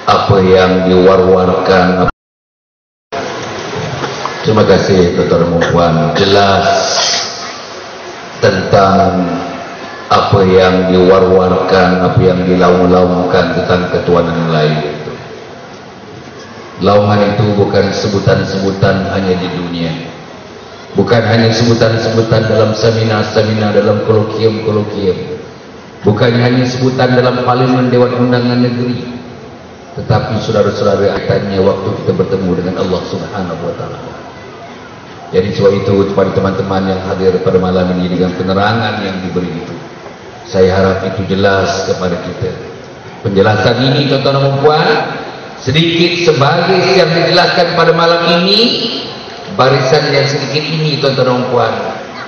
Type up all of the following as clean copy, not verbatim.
apa yang diwar-warkan. Terima kasih tuan-tuan dan puan. Jelas tentang apa yang diwar-warkan, apa yang dilaung-laungkan tentang ketuhanan lain itu. Laungan itu bukan sebutan-sebutan hanya di dunia, bukan hanya sebutan-sebutan dalam seminar-seminar, dalam kolokium-kolokium, bukan hanya sebutan dalam parlimen Dewan Undangan Negeri, tetapi saudara-saudara akannya waktu kita bertemu dengan Allah Subhanahu wa taala. Jadi sebab itu kepada teman-teman yang hadir pada malam ini dengan penerangan yang diberi itu, saya harap itu jelas kepada kita. Penjelasan ini tuan-tuan dan puan, sedikit sebagai yang dijelaskan pada malam ini, barisan yang sedikit ini tuan-tuan dan puan,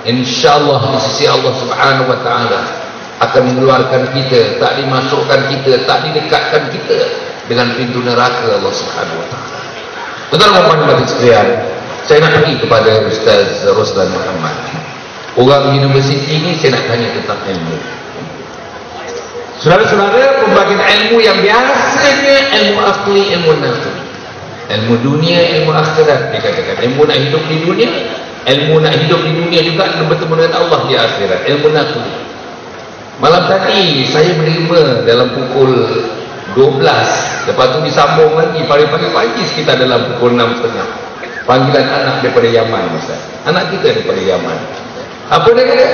insyaallah di sisi Allah Subhanahu wa taala akan mengeluarkan kita, tak dimasukkan kita, tak didekatkan kita dengan pintu neraka Allah Subhanahu wa taala. Tuan-tuan dan puan sekalian, saya nak pergi kepada Ustaz Roslan Muhammad. Orang universiti ini saya nak tanya tentang ilmu. Saudara-saudara, pembagian ilmu yang biasanya ilmu akli, ilmu nafsi, ilmu dunia, ilmu akhirat. Dikatakan ilmu nak hidup di dunia, ilmu nak hidup di dunia juga bertemu dengan Allah di akhirat, ilmu nafsi. Malam tadi saya menerima dalam pukul 12, lepas tu disambung lagi pagi-pagi sekitar dalam pukul 6.30 panggilan anak daripada Yaman. Ustaz, anak kita daripada Yaman. Apa dia kata?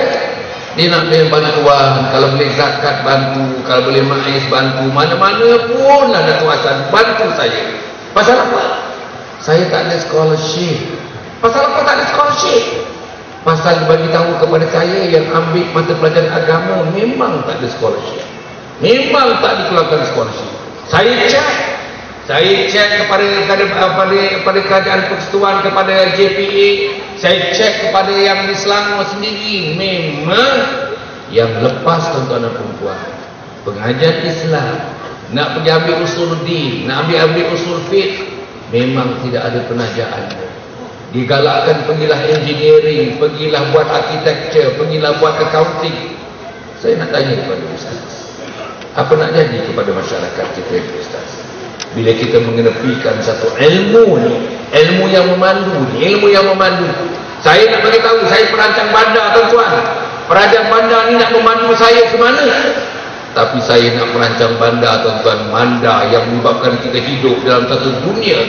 Dia nak beri bantuan, kalau boleh zakat bantu, kalau boleh maiz bantu, mana-mana pun lah Datuk Hassan bantu saya. Pasal apa? Saya tak ada scholarship. Pasal apa tak ada scholarship? Pasal dia bagi tahu kepada saya yang ambil mata pelajaran agama memang tak ada scholarship, memang tak dikeluarkan scholarship. Saya cek kepada kerajaan persekutuan, kepada JPA, saya cek kepada yang di Selangor sendiri, memang yang lepas tuan-tuan dan perempuan pengajian Islam nak pergi ambil usuluddin, nak ambil usul fiqh, memang tidak ada penajaan. Digalakkan pergilah engineering, pergilah buat architecture, pergilah buat accounting. Saya nak tanya kepada Ustaz, apa nak jadi kepada masyarakat kita ini Ustaz, bila kita mengenepikan satu ilmu ni, ilmu yang memandu ni, ilmu yang memandu. Saya nak bagi tahu, saya perancang bandar tuan-tuan. Perancang bandar ni nak memandu saya ke mana? Tapi saya nak merancang bandar tuan-tuan, bandar yang menyebabkan kita hidup dalam satu dunia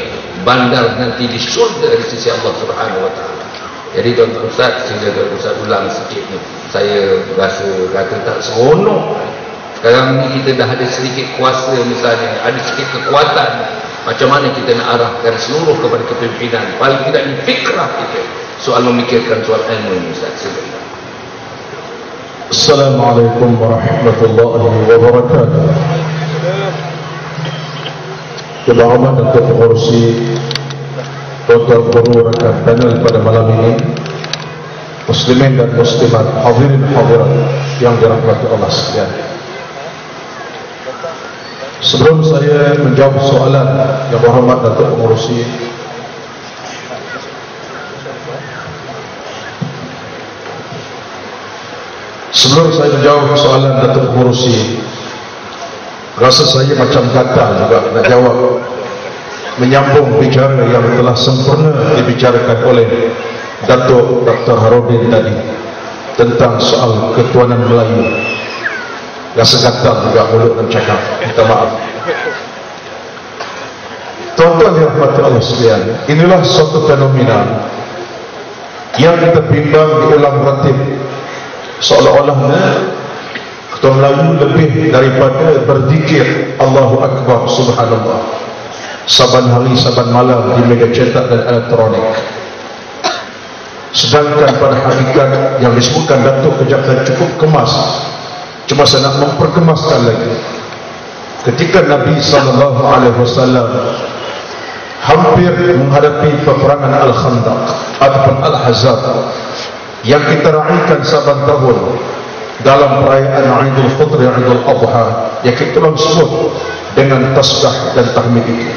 bandar nanti di syurga di sisi Allah Subhanahu wa taala. Jadi tuan-tuan Ustaz, sehingga Ustaz ulang sikit ni, saya rasa kata tak seronok. Sekarang ni kita dah ada sedikit kuasa, misalnya ada sedikit kekuatan, macam mana kita nak arahkan seluruh kepada kepimpinan, paling tidak di fikrah kita soal memikirkan soal ilmu ini Ustaz. Assalamualaikum warahmatullahi wabarakatuh. Kehormatan dan kepengurusi, tuan-tuan guru rekan panel pada malam ini, muslimin dan muslimat, hadirin hadirat yang dirahmati Allah sekalian. Sebelum saya menjawab soalan yang berhormat Datuk Pengurusi, rasa saya macam gatal juga nak jawab, menyambung bicara yang telah sempurna dibicarakan oleh Datuk Dr. Harudin tadi tentang soal ketuhanan Melayu. Rasa gatal juga mulut dan cakap, minta maaf. Tuan-tuan dirahmati Allah sekalian, inilah suatu fenomena yang kita bimbang diulang ratib, seolah-olah ketuhanan Melayu lebih daripada berzikir Allahu Akbar Subhanallah saban hari saban malam di media cetak dan elektronik. Sedangkan pada hakikat yang disebutkan Datuk kejap tadi cukup kemas. Cuma saya nak memperkemaskan lagi. Ketika Nabi SAW hampir menghadapi peperangan Al-Khandaq ataupun Al-Ahzab yang kita raikan saban tahun dalam perayaan Aidul Fitri, Aidul Adha, yang kita sebut dengan tasbih dan tahmid itu,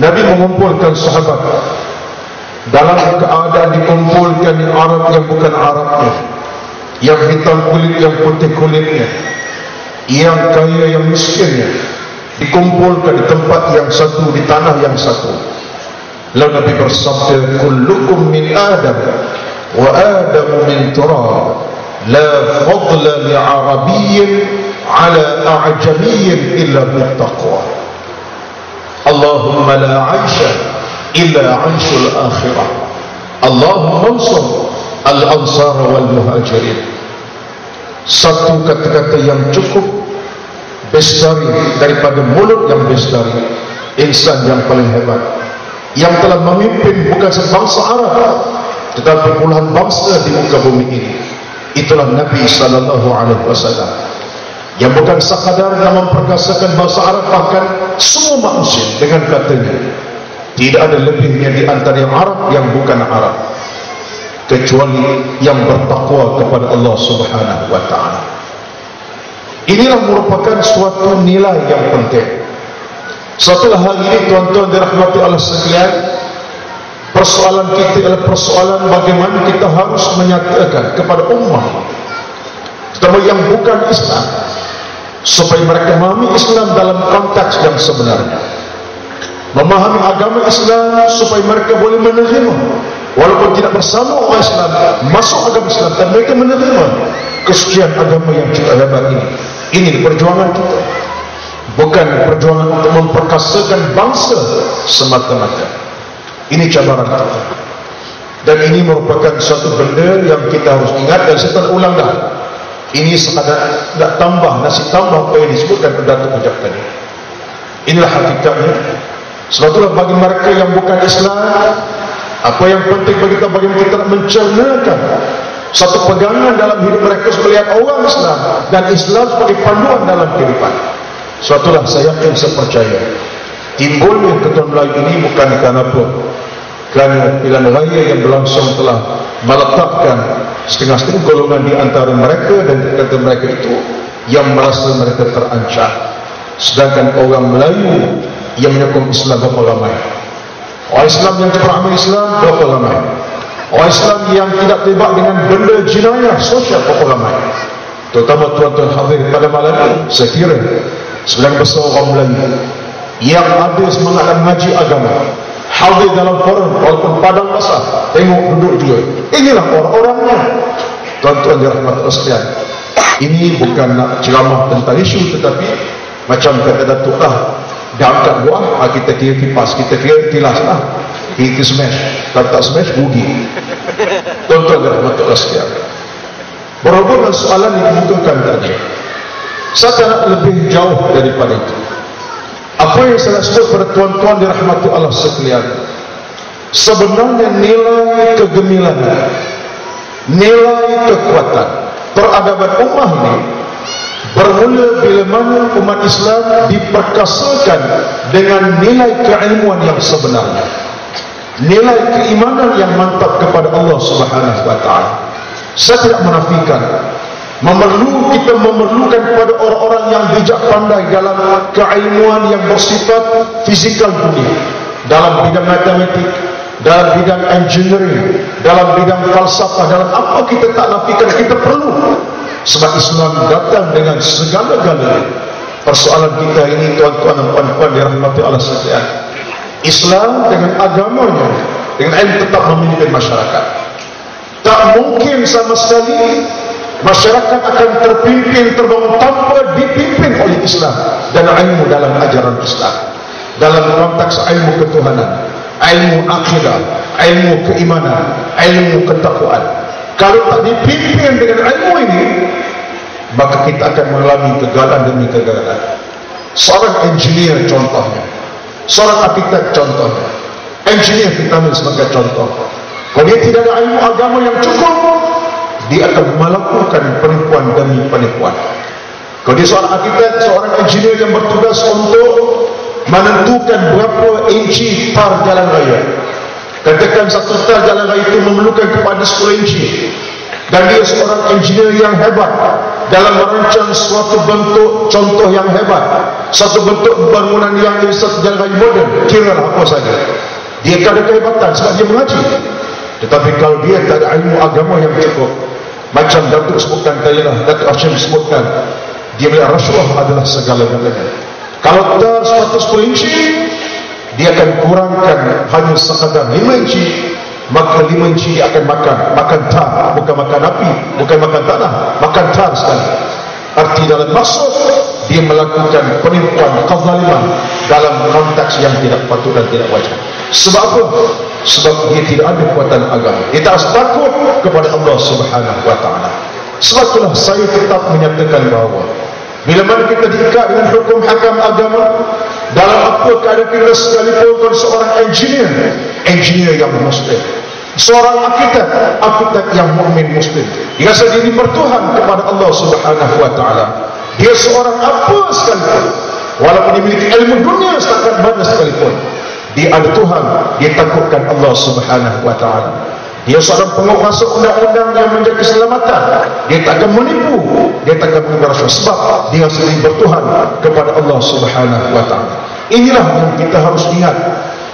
Nabi mengumpulkan sahabat dalam keadaan dikumpulkan di Arab yang bukan Arabnya, yang hitam kulit yang putih kulitnya, yang kaya yang miskinnya, dikumpulkan di tempat yang satu, di tanah yang satu. Lalu Nabi bersabda, kullukum min Adam wa Adamu min turab, la fadla li Arabiyyin ala a'jamiyyin illa bittaqwa. Allahumma la 'aisha illa 'aishul akhirah. Allahumma ansur al-ansar wal muhajirin. Satu kata-kata yang cukup bestari daripada mulut yang bestari, insan yang paling hebat yang telah memimpin bukan sebangsa Arab tetapi puluhan bangsa di muka bumi ini, itulah Nabi sallallahu alaihi wasallam, yang bukan sekadar memperkasakan bahasa Arab, bahkan semua manusia dengan katanya. Tidak ada lebihnya di antara yang Arab yang bukan Arab, kecuali yang bertakwa kepada Allah Subhanahu wa taala. Inilah merupakan suatu nilai yang penting. Setelah hal ini, tuan-tuan dirahmati Allah sekalian, persoalan kita adalah persoalan bagaimana kita harus menyatakan kepada ummah, terutama yang bukan Islam, supaya mereka memahami Islam dalam konteks yang sebenarnya, memahami agama Islam supaya mereka boleh menerima, walaupun tidak bersama orang Islam, masuk agama Islam dan mereka menerima kesekian agama yang cukup hebat ini. Ini perjuangan kita, bukan perjuangan untuk memperkasakan bangsa semata-mata. Ini cabaran kita, dan ini merupakan suatu benda yang kita harus ingat. Dan saya ulang dah, ini sekadar nak tambah, nasi tambah apa yang disebutkan Datuk Ujab tadi. Inilah hakikatnya. Sebab itulah bagi mereka yang bukan Islam, apa yang penting bagi kita, bagaimana kita nak mencernakan satu pegangan dalam hidup mereka melihat orang Islam dan Islam sebagai panduan dalam kehidupan. Suatulah saya yakin, saya percaya, timbulnya Ketuan Melayu ini bukan kerana apa? Kerana pilihan raya yang berlangsung telah meletakkan setengah-setengah golongan di antara mereka, dan kata mereka itu yang merasa mereka terancam. Sedangkan orang Melayu yang menyokong Islam berapa ramai? Orang Islam yang beramai Islam berapa ramai? Orang Islam yang tidak terlibat dengan benda jenayah sosial berapa ramai? Terutama tuan-tuan hadir pada malam ini, saya kira sebagian besar orang Melayu yang ada semangat dan mengaji agama, hadir dalam forum walaupun padang basah, tengok duduk juga. Inilah orang-orangnya. Tuan-tuan dirahmati Allah sekalian, ini bukan nak ceramah tentang isu, tetapi macam kata Datuk lah, dah angkat buah, kita kira kipas, kita kira tilas lah, kita smash. Kalau tak smash, budi. Tuan-tuan dirahmati Allah sekalian, berhubung dengan soalan yang dikemukakan tadi, saya nak lebih jauh daripada itu. Apa yang saya sebut pada tuan-tuan dirahmati Allah sekalian, sebenarnya nilai kegemilangan, nilai kekuatan peradaban ummah ini bermula bila mana umat Islam diperkasakan dengan nilai keilmuan yang sebenarnya, nilai keimanan yang mantap kepada Allah Subhanahu wa taala. Saya tidak menafikan kita memerlukan kepada orang-orang yang bijak pandai dalam keilmuan yang bersifat fizikal dunia, dalam bidang matematik, dalam bidang engineering, dalam bidang falsafah, dalam apa kita tak nafikan, kita perlu. Sebab Islam datang dengan segala-galanya. Persoalan kita ini, tuan-tuan dan puan-puan dirahmati Allah sekalian, Islam dengan agamanya, dengan ilmu tetap memimpin masyarakat. Tak mungkin sama sekali masyarakat akan terpimpin, terbangun tanpa dipimpin oleh Islam dan ilmu dalam ajaran Islam, dalam konteks ilmu ketuhanan, ilmu akidah, ilmu keimanan, ilmu ketakwaan. Kalau tak dipimpin dengan ilmu ini, maka kita akan mengalami kegagalan demi kegagalan. Seorang engineer contohnya, seorang arkitek contohnya, engineer kita ambil sebagai contoh. Kalau dia tidak ada ilmu agama yang cukup, dia akan melakukan penipuan demi penipuan. Kalau dia seorang arkitek, seorang engineer yang bertugas untuk menentukan berapa inci par jalan raya, katakan satu tar jalan raya itu memerlukan kepada 10 inci, dan dia seorang engineer yang hebat dalam merancang suatu bentuk contoh yang hebat, satu bentuk bangunan yang satu jalan raya moden, kira apa saja, dia ada kehebatan sebab dia mengaji. Tetapi kalau dia tak ada ilmu agama yang cukup, macam Datuk sebutkan tadi lah, Datuk Hashim sebutkan, dia bilang rasuah adalah segala-galanya. Kalau tar 110 inci, dia akan kurangkan hanya sekadar 5 inci, maka 5 inci dia akan makan tar, bukan makan api, bukan makan tanah, makan tar sekali. Arti dalam maksud dia melakukan penipuan, kezaliman dalam konteks yang tidak patut dan tidak wajar. Sebab apa? Sebab dia tidak ada kekuatan agama. Dia tak takut kepada Allah Subhanahu wa taala. Sebab itulah saya tetap menyatakan bahawa bila mana kita diikat dengan hukum hakam agama, dalam apa keadaan kita sekalipun, kalau seorang engineer yang muslim, seorang arkitek yang mukmin muslim, dia rasa diri bertuhan kepada Allah Subhanahu wa taala. Dia seorang apa sekalipun, walaupun dia memiliki ilmu dunia setakat mana sekalipun, dia ada Tuhan, dia takutkan Allah Subhanahu wa taala. Dia seorang penguasa undang-undang yang menjaga keselamatan. Dia tak akan menipu, dia tak akan mengambil rasuah, sebab dia sendiri bertuhan kepada Allah Subhanahu wa taala. Inilah yang kita harus ingat.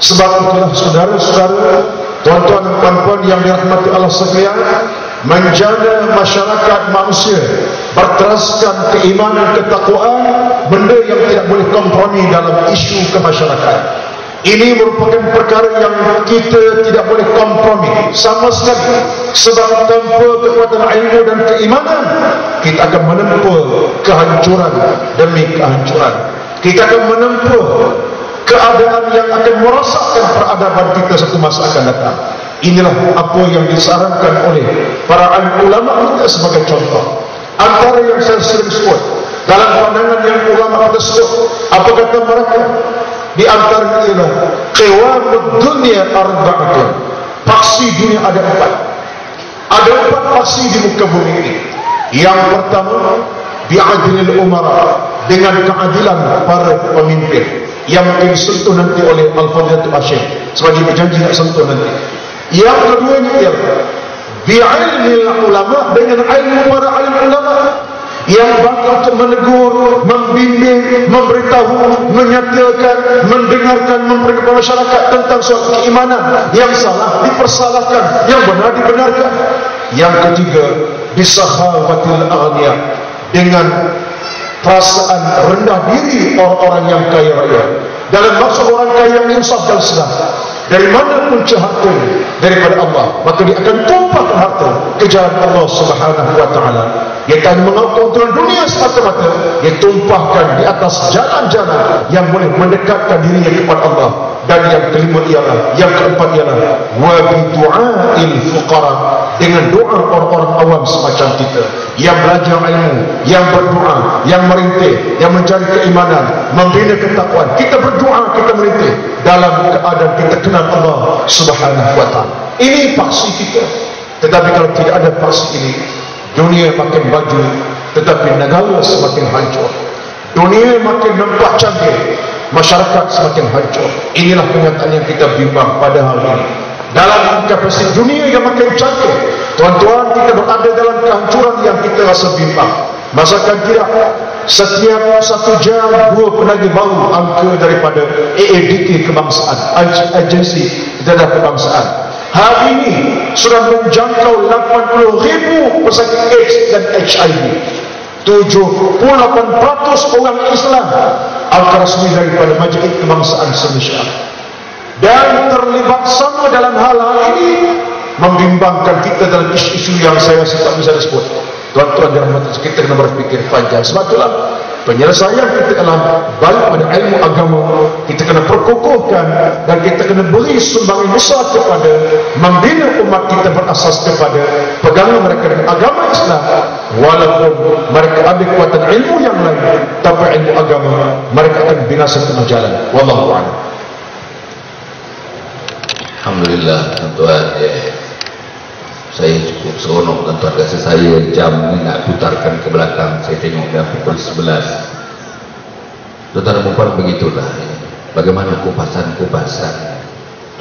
Sebab itulah saudara-saudara, tuan-tuan dan puan-puan yang dirahmati Allah sekalian, menjaga masyarakat manusia berteraskan keimanan, ketakwaan, benda yang tidak boleh kompromi dalam isu kemasyarakatan. Ini merupakan perkara yang kita tidak boleh kompromi sama sekali. Sebab tanpa kekuatan ilmu dan keimanan, kita akan menempuh kehancuran demi kehancuran. Kita akan menempuh keadaan yang akan merosakkan peradaban kita satu masa akan datang. Inilah apa yang disarankan oleh para alim ulama kita sebagai contoh. Antara yang saya sering sebut dalam pandangan yang ulama kita sebut, apa kata mereka? Di antara ialah qawamud dunya arba'atun. Paksi dunia ada 4. Ada 4 paksi di muka bumi ini. Yang pertama, bi'adlil umara, dengan keadilan para pemimpin, yang mungkin disentuh nanti oleh Al-Fadhilatul Asyik sebagai berjanji nak sentuh nanti. Yang keduanya ialah bi'ilmil ulama, dengan ilmu para alim ulama, yang bakal untuk menegur, membimbing, memberitahu, menyatakan, mendengarkan, memperkenalkan masyarakat tentang suatu keimanan yang salah dipersalahkan, yang benar dibenarkan. Yang ketiga, bisakhawatil aghniya, dengan perasaan rendah diri orang-orang yang kaya raya. Dalam maksud orang kaya yang insaf dan sedang, dari mana punca hartanya? Daripada Allah. Maka dia akan tumpahkan harta ke jalan Allah Subhanahu wa taala. Dia akan mengaku keuntungan dunia semata-mata, dia tumpahkan di atas jalan-jalan yang boleh mendekatkan dirinya kepada Allah. Dan yang kelima ialah, yang keempat ialah wa bi du'ail fuqara, dengan doa orang-orang awam semacam kita yang belajar ilmu, yang berdoa, yang merintih, yang mencari keimanan, membina ketakwaan. Kita berdoa, kita merintih dalam keadaan kita kenal Allah Subhanahu wa taala. Ini paksi kita. Tetapi kalau tidak ada paksi ini, dunia makin maju, tetapi negara semakin hancur. Dunia makin nampak canggih, masyarakat semakin hancur. Inilah kenyataan yang kita bimbang pada hari ini. Dalam kapasitas dunia yang makin canggih, tuan-tuan, kita berada dalam kehancuran yang kita rasa bimbang. Masakan tidak, setiap 1 jam 2 penagih baru angka daripada AADK kebangsaan, agensi dadah kebangsaan. Hari ini sudah menjangkau 80,000 pesakit AIDS dan HIV. 78% orang Islam, angka resmi daripada Majlis Kebangsaan Indonesia. Dan terlibat sama dalam hal-hal ini membimbangkan kita dalam isu-isu yang saya tak bisa disebut. Tuan-tuan dan rahmat, kita kena berfikir panjang. Sebab itulah penyelesaian kita kena balik pada ilmu agama. Kita kena perkukuhkan dan kita kena beri sumbangan besar kepada membina umat kita berasas kepada pegangan mereka dengan agama Islam. Walaupun mereka ada kekuatan ilmu yang lain, tanpa ilmu agama mereka akan binasa tengah jalan. Wallahu a'lam. Alhamdulillah, tuan-tuan, saya cukup seronok, tuan-tuan. Rasa saya jam ni nak putarkan ke belakang. Saya tengok dah pukul 11. Tuan-tuan dan puan, begitulah bagaimana kupasan-kupasan.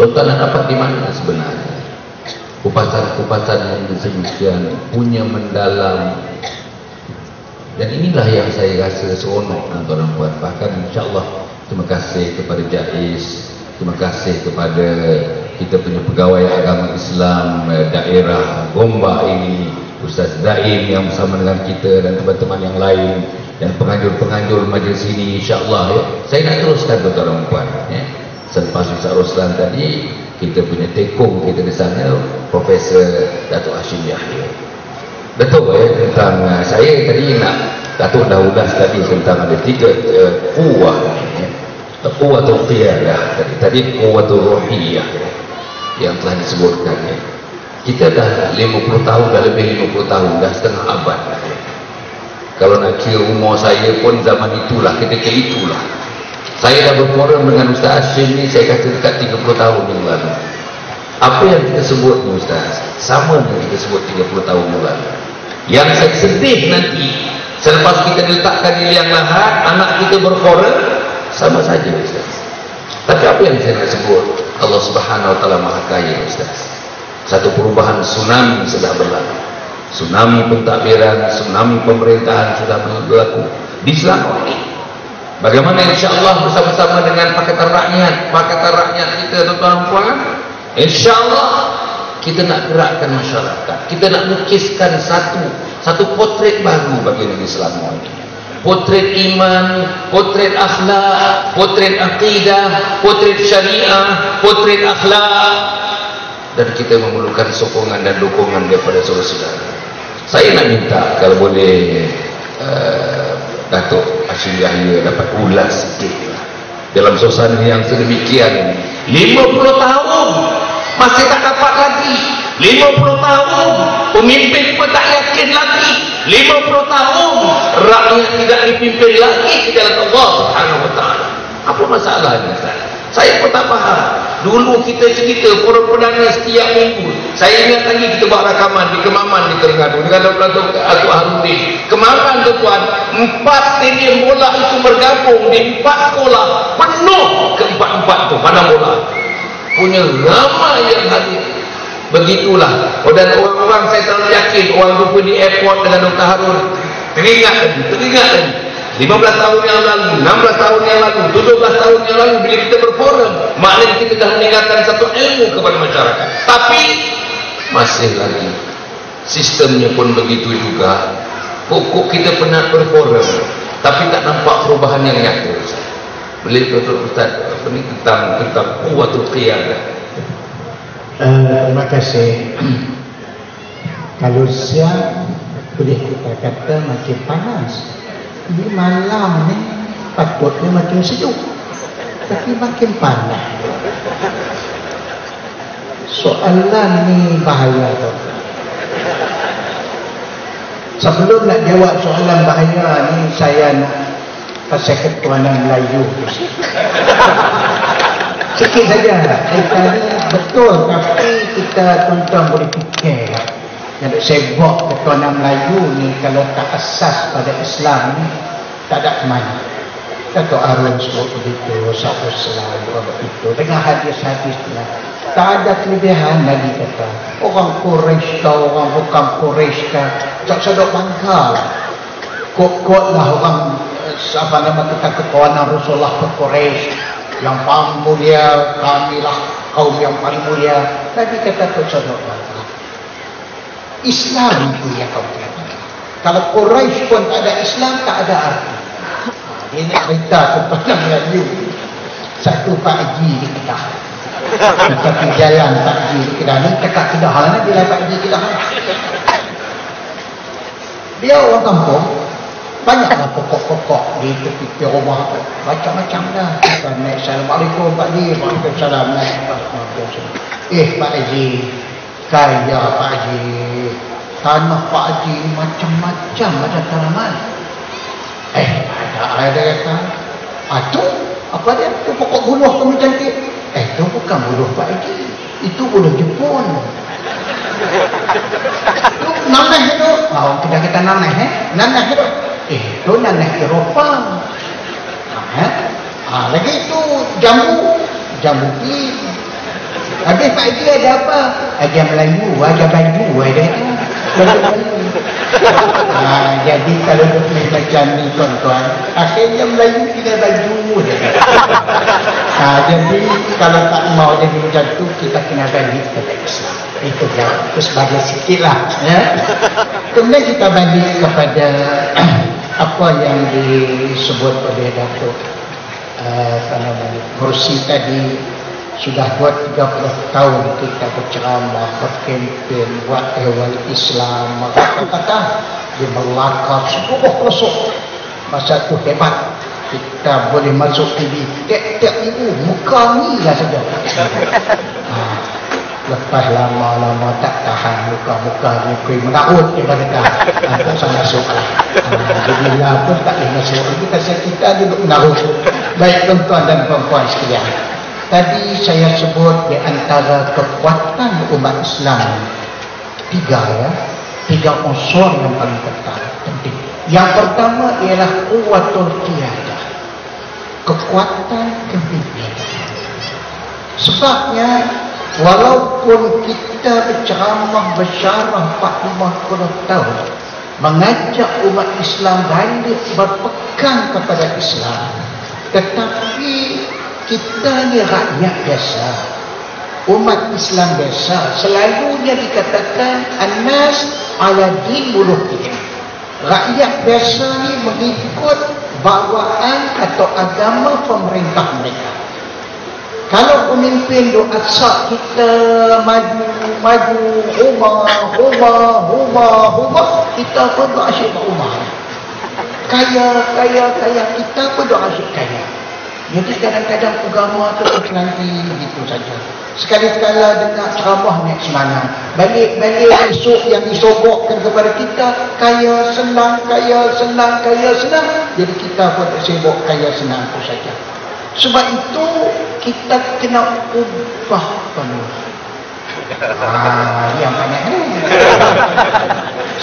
Tuan-tuan nak dapat di mana sebenarnya kupasan-kupasan yang demikian punya mendalam. Dan inilah yang saya rasa seronok, tuan-tuan dan puan. Bahkan insyaAllah terima kasih kepada JAIS, terima kasih kepada kita punya pegawai agama Islam daerah Gombak ini, Ustaz Daim yang bersama dengan kita dan teman-teman yang lain, dan penganjur-penganjur majlis ini, insyaAllah ya, saya nak teruskan tuan-tuan dan puan ya. Selepas Ustaz Roslan tadi, kita punya tekong kita di sana, Profesor Datuk Hashim Yahya. Betul ya, tentang saya tadi nak Datuk dah ulas tadi tentang ada 3 kuwah ya. Kuwatul qiyadah tadi kuwatul ruhiyah yang telah disebutkan ya. Kita dah 50 tahun, dah lebih 50 tahun, dah setengah abad ya. Kalau nak kira umur saya pun zaman itulah, ketika itulah saya dah berforum dengan Ustaz Hashim ni, saya kata dekat 30 tahun yang lalu. Apa yang kita sebut ni Ustaz, sama dengan kita sebut 30 tahun yang lalu. Yang saya sedih nanti, selepas kita diletakkan di liang lahat, anak kita berforum, sama saja Ustaz. Tapi apa yang saya nak sebut, Allah Subhanahu Wa Taala Maha Kaya Ustaz. Satu perubahan tsunami sudah berlaku. Tsunami pentadbiran, tsunami pemerintahan sudah berlaku di Selangor ini. Bagaimana insya-Allah bersama-sama dengan Pakatan Rakyat kita tuan-tuan dan puan, insya-Allah kita nak gerakkan masyarakat. Kita nak lukiskan satu potret baru bagi negeri Selangor ini. Potret iman, potret akhlak, potret akidah, potret syariah, potret akhlak, dan kita memerlukan sokongan dan dukungan daripada saudara-saudara. Saya nak minta kalau boleh Datuk Hashim Yahya dapat ulas sikit dalam suasana yang sedemikian. 50 tahun masih tak dapat lagi. 50 tahun pemimpin pun tak yakin lagi. 50 tahun rakyat tidak dipimpin lagi ke jalan Allah Subhanahu Wa Taala. Apa masalahnya Ustaz? Saya pun tak faham. Dulu kita cerita forum perdana setiap minggu. Saya ingat lagi kita buat rakaman di Kemaman di Terengganu dengan Datuk Harudin. Kemaman tuan, 4 stadium bola itu bergabung di 4 sekolah, penuh ke 4 tu mana bola. Punya ramai yang hadir. Begitulah. Dan orang-orang saya selalu yakin orang jumpa di airport dengan Dr. Harun teringat lagi 15 tahun yang lalu, 16 tahun yang lalu, 17 tahun yang lalu bila kita berforum, maknanya kita dah meninggalkan satu ilmu kepada masyarakat. Tapi masih lagi sistemnya pun begitu juga. Pokok kita pernah berforum tapi tak nampak perubahan yang nyata. Boleh Ustaz ini tentang kuwatul qiyadah. Terima kasih. Kalau siang boleh kita kata makin panas. Di malam ni patutnya makin sejuk, tapi makin panas. Soalan ni bahaya tu. Sebelum nak jawab soalan bahaya ni, saya nak pasal ketuanan Melayu sikit saja. Tadi betul, tapi kita tuan-tuan boleh fikir. Yang saya buat ketuanan Melayu ni kalau tak asas pada Islam ni tak ada kemana. Datuk Harun sebut begitu, Sahabat Islam begitu, dengan hadis-hadis ni tak ada kelebihan lagi kata. Orang Quraisy kau, orang bukan Quraisy kau, tak sedap bangga lah. Kok lah orang apa nama kita kekawanan Rasulullah ke Quraisy yang paling mulia, kamilah kaum yang paling mulia. Tadi kata tak sedap bangga. Islam itu yang kau kata. Kalau Quraisy pun tak ada Islam, tak ada arti. Ini cerita kepada Melayu. Satu Pak Haji di Kedah. Tapi jalan Pak Haji di Kedah ni cakap Kedah lah, bila Pak Haji Kedah. Dia orang kampung, banyaklah pokok-pokok di tepi rumah, macam-macam dah. Kita naik Assalamualaikum Pak Haji, Waalaikumsalam. Pak Haji, kaya Pak Haji, tanah Pak Haji macam-macam ada tanaman. Ada kata, tu apa dia? Tu pokok buluh kami cantik. Tu bukan buluh Pak Haji, itu buluh Jepun. Tu nanah itu, kita kata nanah nanah itu. Tu nanah Eropah. Lagi itu jambu pil. Habis Pak Haji ada apa? Ajar Melayu, ajar baju, ada itu. Jadi kalau macam ni tuan-tuan, akhirnya Melayu tinggal baju je. Jadi kalau tak mau jadi macam tu, kita kena balik kepada Islam. Itu je, itu sebagai sikit lah ya. Kemudian kita balik kepada apa yang disebut oleh Datuk Mursi tadi, sudah buat 30 tahun kita berceramah, berkempen, buat ehwal Islam, kata-kata di Melaka seluruh pelosok. Masa itu hebat, kita boleh masuk TV tiap-tiap minggu, muka ni lah saja. Lepas lama-lama tak tahan, muka-muka ni kui menarut dia kata, tak usah masuk lah. Jadi lah pun tak boleh masuk. Kita duduk menarut. Baik tuan-tuan dan puan-puan sekalian, tadi saya sebut di antara kekuatan umat Islam tiga unsur yang paling penting. Yang pertama ialah quwwatul qiyadah, kekuatan kepimpinan. Sebabnya walaupun kita berceramah bersyarah 40 tahun, mengajak umat Islam balik berpegang kepada Islam, tetapi kita ni rakyat biasa, umat Islam biasa, selalunya dikatakan anas ala din muluhihim. Rakyat biasa ni mengikut bawaan atau agama pemerintah mereka. Kalau pemimpin doa sak kita maju rumah, kita pun doa asyik rumah. Kaya kita pun doa asyik kaya. Jadi kadang-kadang agama tu nanti begitu saja. Sekali-sekala dengar ceramah naik semangat. Balik esok yang disogokkan kepada kita kaya senang. Jadi kita pun sibuk kaya senang tu saja. Sebab itu kita kena ubah penuh. Yang banyak ni.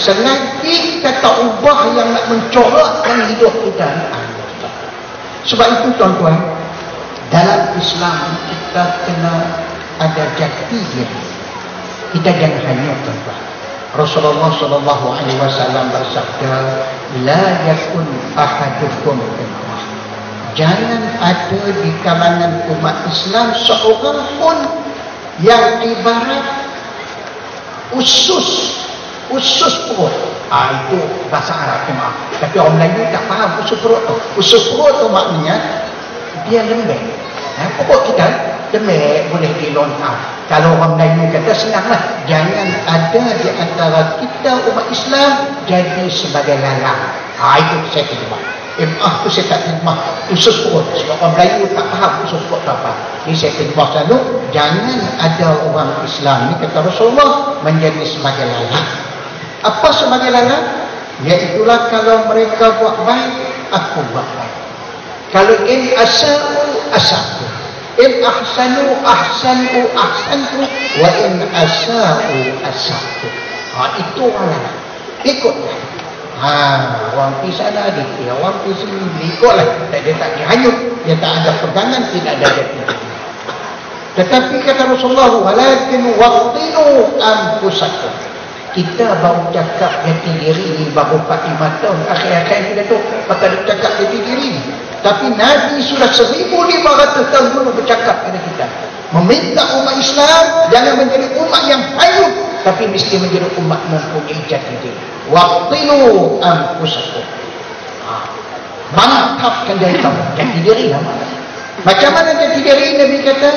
Selagi kita tak ubah yang nak mencorakkan hidup kita. Sebab itu tuan-tuan, dalam Islam kita kena ada jati diri. Kita jangan hanya tuan-tuan. Rasulullah SAW bersabda, la yakun ahadukum imamah. Jangan ada di kalangan umat Islam seorang pun yang ibarat usus perut. Itu bahasa Arab, maaf. Tapi orang Melayu tak faham usus perut tu. Usus perut tu maknanya dia lembek. Perut kita lembek, boleh dilontar. Kalau orang Melayu kata senanglah, jangan ada di antara kita umat Islam jadi sebagai lalang. Itu saya terjemah. Tu saya tak terjemah usus perut. Sebab orang Melayu tak faham usus perut tu apa. Jadi saya terjemah selalu, jangan ada orang Islam ni, kata Rasulullah, menjadi sebagai lalang. Apa sebagai lalang? Iaitulah kalau mereka buat baik, aku buat baik. Kalau in asa'u, in ahsanu, wa in asa'u. Itu orang lalang. Ikutlah. Orang pergi sana dia, orang pergi sini, ikutlah. Dia tak dihanyut, dia tak ada pegangan, tidak ada jati. Tetapi kata Rasulullah, walakin waqtinu anfusakum. Kita baru cakap jati diri ni baru 4-5 tahun akhir-akhir kita tu maka dia cakap jati diri ni. Tapi Nabi sudah 1500 tahun dulu bercakap kepada kita, meminta umat Islam jangan menjadi umat yang payung, tapi mesti menjadi umat mempunyai jati diri. Waqtinu anfusakum. Mantapkan diri kamu, jati diri lah. Macam mana jati diri? Nabi kata,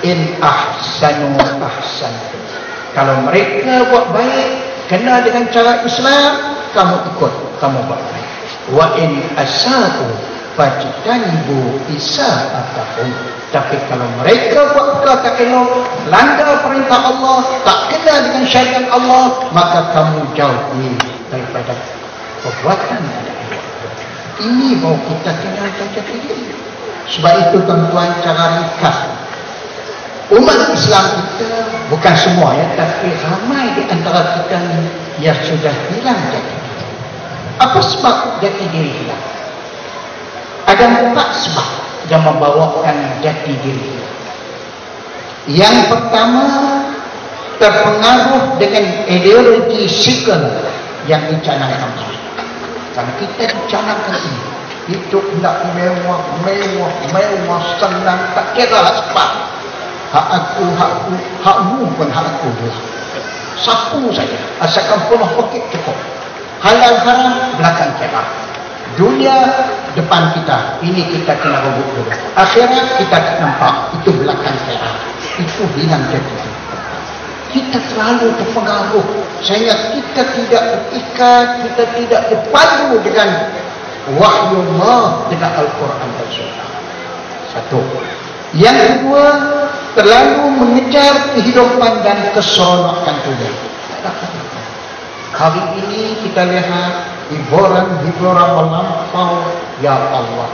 in ahsanu ahsantum. Kalau mereka buat baik, kena dengan cara Islam, kamu ikut, kamu buat baik. Wa in asa'u fajtanibu isa'atahum. Tapi kalau mereka buat perkara tak kena, langgar perintah Allah, tak kena dengan syariat Allah, maka kamu jauhi daripada perbuatan yang ada. Ini baru kita kena jati diri. Sebab itu tuan-tuan, cara ringkas, umat Islam kita, bukan semua ya, tapi ramai di antara kita yang sudah hilang jati diri. Apa sebab jati diri hilang? Ada 4 sebab yang membawakan jati diri hilang. Yang pertama, terpengaruh dengan ideologi sikal yang dicanangkan. Kalau kita dicanangkan ini, hidup nak mewah, senang, tak kira sebab. Hak aku pun hak aku juga. Sapu saja, asalkan penuh poket cukup. Halal haram belakang kita. Dunia depan kita, ini kita kena rebut dulu. Akhirat kita tak nampak, itu belakang kita. Itu hilang jadi. Kita terlalu terpengaruh. Sehingga kita tidak terikat, kita tidak terpadu dengan wahyu Allah, dengan Al-Quran dan Sunnah. Satu. Yang kedua, terlalu mengejar kehidupan dan keseronokan dunia. Hari ini kita lihat hiburan melampau. Ya Allah,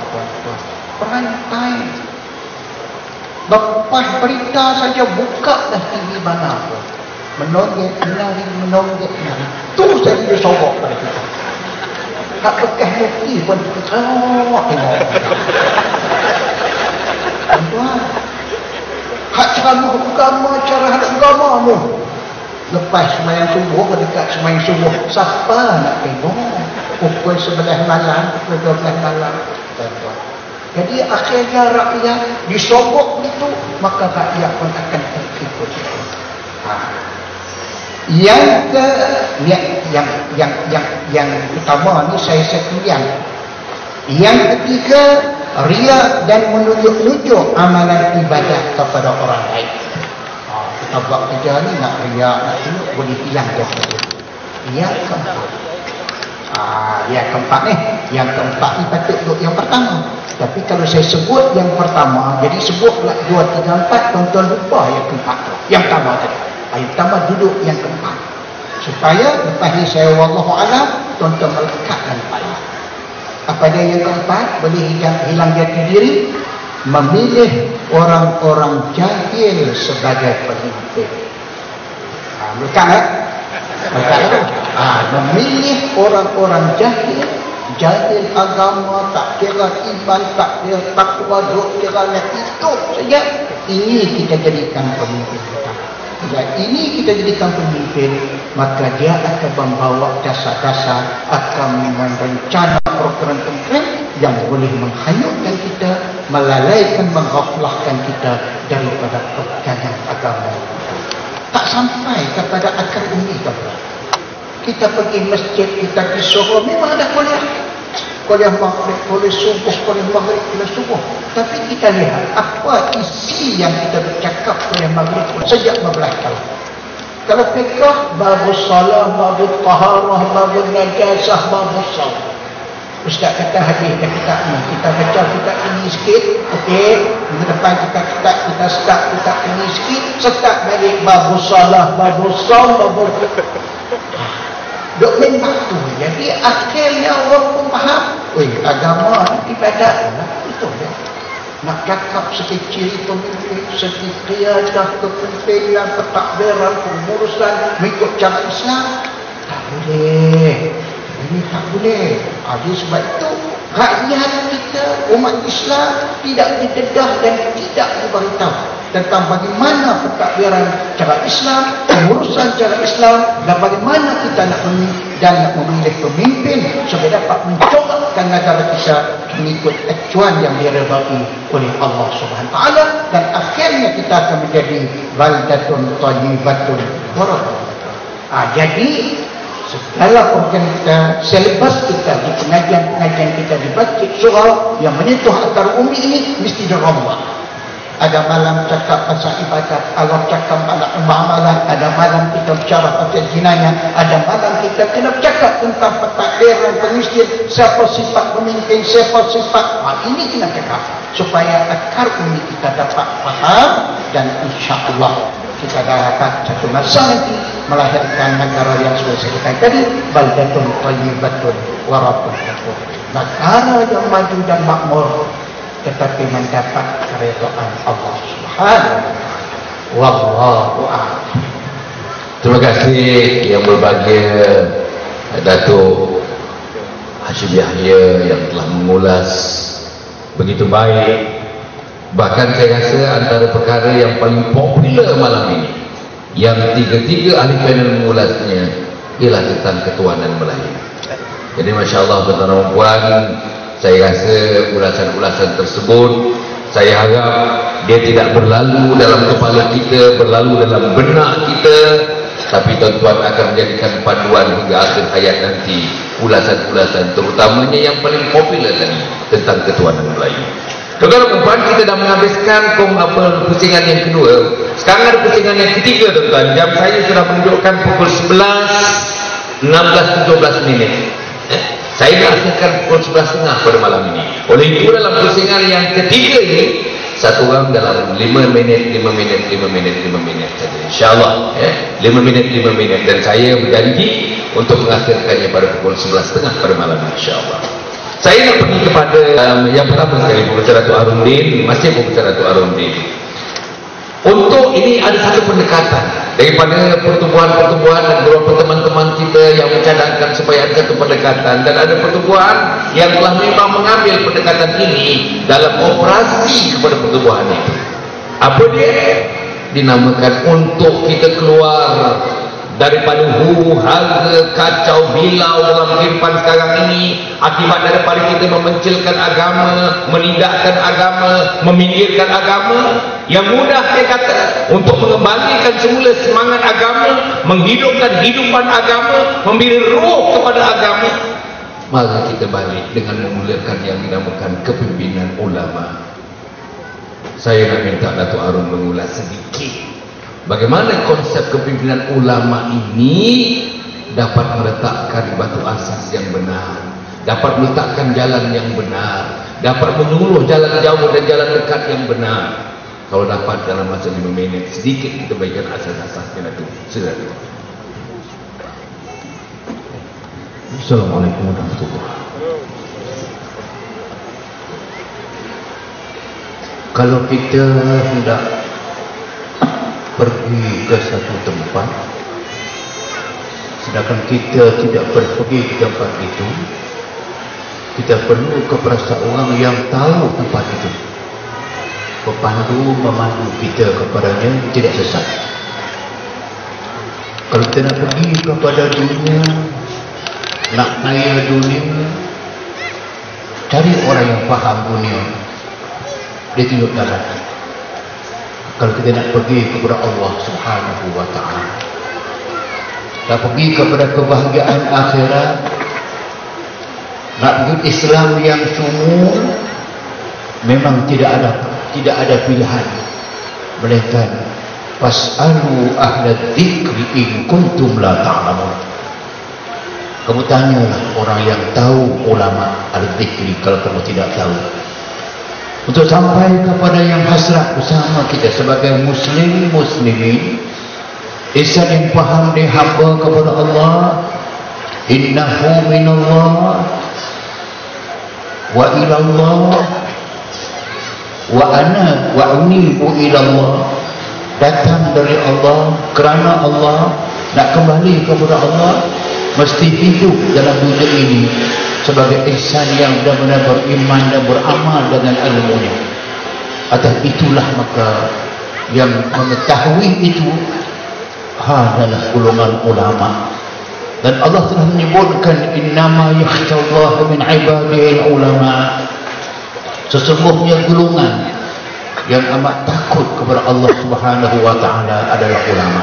prime time. Lepas berita saja, buka dah TV mana pun. Menonggek menari. Tu saja dia sokok pada kita. Tak bekas mati pun kita tengok. Tuan-tuan, hak ceramah agama, cara hak agama mu. Lepas sembahyang subuh, dekat sembahyang subuh, siapa nak tengok? Pukul 11 malam, pukul 12 malam. Tuan-tuan. Jadi akhirnya rakyat disogok itu, maka rakyat pun akan terikut. Yang utama ni saya sekalian. Yang ketiga, riya dan menunjuk-nunjuk amalan ibadah kepada orang lain. Kita buat kerja ni nak riya, nak tunjuk, boleh hilang jadi. Yang keempat ni. Yang keempat ni patut duduk yang pertama. Tapi kalau saya sebut yang pertama, jadi sebutlah 2, 3, 4, tuan-tuan lupa yang keempat tu. Yang pertama tadi. Yang pertama duduk yang keempat. Supaya lepas ni saya wallahualam, tuan-tuan melekatkan kepala. Apa dia yang keempat? Boleh hilang jati diri. Memilih orang-orang jahil sebagai pemimpin. Melekat tak? Melekat. Memilih orang-orang jahil agama, tak kira iman, tak kira takwa, duk kira itu saja. Ini kita jadikan pemimpin kita. Bila ini kita jadikan pemimpin, maka dia akan membawa dasar-dasar, akan merencana program-program yang boleh menghanyutkan kita, melalaikan, menghaflahkan kita daripada pegangan agama. Tak sampai kepada akar ini, kita pergi masjid, kita pergi suruh, memang ada kuliah maghrib, kuliah subuh, kuliah maghrib, kuliah subuh. Tapi kita lihat apa isi yang kita bercakap kuliah maghrib sejak 15 tahun. Kalau fikah, babus salah, babus taharah, babus najasah, babus salah. Ustaz kata hadis kita ni, kita baca kita ini sikit, okey, minggu depan kita start kita ini sikit, start balik babus salah, babus saum, babus dok main waktu. Jadi akhirnya orang pun faham, agama ibadat lah, itu dia. Nak cakap sekecil pemimpin, sekian dah kepimpinan, pentadbiran, pengurusan mengikut cara Islam, tak boleh. Ini tak boleh. Jadi sebab itu rakyat kita, umat Islam tidak didedah dan tidak diberitahu tentang bagaimana pentadbiran cara Islam, pengurusan cara Islam, dan bagaimana kita nak memilih pemimpin supaya dapat mencorakkan negara kita mengikut acuan yang diredai oleh Allah Subhanahu Wa Taala, dan akhirnya kita akan menjadi baldatun thayyibatun barakah. Jadi segala program kita, selepas kita di pengajian kita di masjid surau yang menyentuh akar umi ini mesti dirambah. Ada malam cakap pasal ibadat, Allah cakap malam amalan, ada malam kita bicara pasal jinayah, ada malam kita kena bercakap tentang pentadbiran, pengistin, siapa sifat pemimpin, siapa sifat. Ini kena cakap supaya akar umi kita dapat faham, dan insya-Allah kita dapat satu masa nanti melahirkan negara yang sudah saya katakan tadi, baldatun thayyibatun wa rabbun ghafur. Negara yang maju dan makmur tetapi mendapat keridhaan Allah Subhanahu wa Wallahu a'lam. Terima kasih yang berbahagia Datuk Hashim Yahya yang telah mengulas begitu baik. Bahkan saya rasa antara perkara yang paling popular malam ini, yang tiga-tiga ahli panel mengulasnya, ialah tentang ketuhanan Melayu. Jadi Masya Allah tuan-tuan dan puan, saya rasa ulasan-ulasan tersebut, saya harap dia tidak berlalu dalam kepala kita, berlalu dalam benak kita, tapi tuan-tuan akan menjadikan panduan hingga akhir hayat nanti, ulasan-ulasan terutamanya yang paling popular tadi tentang ketuhanan Melayu. Tuan-tuan dan puan, kita dah menghabiskan pusingan yang kedua. Sekarang ada pusingan yang ketiga, tuan-tuan. Jam saya sudah menunjukkan pukul 11:16:17 minit. Saya nak akhirkan pukul 11.30 pada malam ini. Oleh itu dalam pusingan yang ketiga ini, satu orang dalam 5 minit saja, insyaAllah 5 minit, dan saya berjanji untuk mengakhirkannya pada pukul 11.30 pada malam ini, insyaAllah. Saya nak pergi kepada yang pertama sekali, Profesor Datuk Harundin. Masih Profesor Datuk Harundin. Untuk ini ada satu pendekatan daripada pertumbuhan-pertumbuhan dan beberapa teman-teman kita yang mencadangkan supaya ada satu pendekatan, dan ada pertumbuhan yang telah memang mengambil pendekatan ini dalam operasi kepada pertumbuhan itu. Apa dia? Dinamakan untuk kita keluar daripada huru-hara kacau bilau dalam kehidupan sekarang ini, akibat daripada kita memencilkan agama, menindakkan agama, meminggirkan agama. Yang mudah dia kata, untuk mengembalikan semula semangat agama, menghidupkan hidupan agama, memberi roh kepada agama, maka kita balik dengan memulakan yang dinamakan kepimpinan ulama. Saya nak minta Datuk Harun mengulas sedikit bagaimana konsep kepimpinan ulama ini dapat meletakkan batu asas yang benar, dapat meletakkan jalan yang benar, dapat menyuluh jalan jauh dan jalan dekat yang benar. Kalau dapat dalam masa 5 minit, sedikit kita bagikan asas-asasnya itu. Silakan. Assalamualaikum warahmatullahi wabarakatuh. Kalau kita hendak pergi ke satu tempat, sedangkan kita tidak pergi ke tempat itu, kita perlu kepada seorang yang tahu tempat itu, pepandu memandu kita kepadanya tidak sesat. Kalau kita nak pergi kepada dunia, nak kaya dunia, cari orang yang faham dunia, dia tunjuk jalan. Kalau kita nak pergi kepada Allah Subhanahu wa ta'ala, nak pergi kepada kebahagiaan akhirat, nak pergi Islam yang sungguh, memang tidak ada pilihan, melainkan fas'alu ahla dzikri in kuntum la ta'lamun. Kamu tanyalah orang yang tahu, ulama al-dzikri, kalau kamu tidak tahu. Untuk sampai kepada yang hasrat bersama kita sebagai muslimin, insan yang faham dia hamba kepada Allah, innahu minallah wa ilallah wa ana wa unibu ilallah, datang dari Allah, kerana Allah, nak kembali kepada Allah, mesti hidup dalam dunia ini sebagai insan yang benar-benar beriman dan beramal dengan ilmunya. Atas itulah maka yang mengetahui itu adalah golongan ulama. Dan Allah telah menyebutkan innama yakhshallahu min ibadihi ulama. Sesungguhnya golongan yang amat takut kepada Allah Subhanahu wa ta'ala adalah ulama.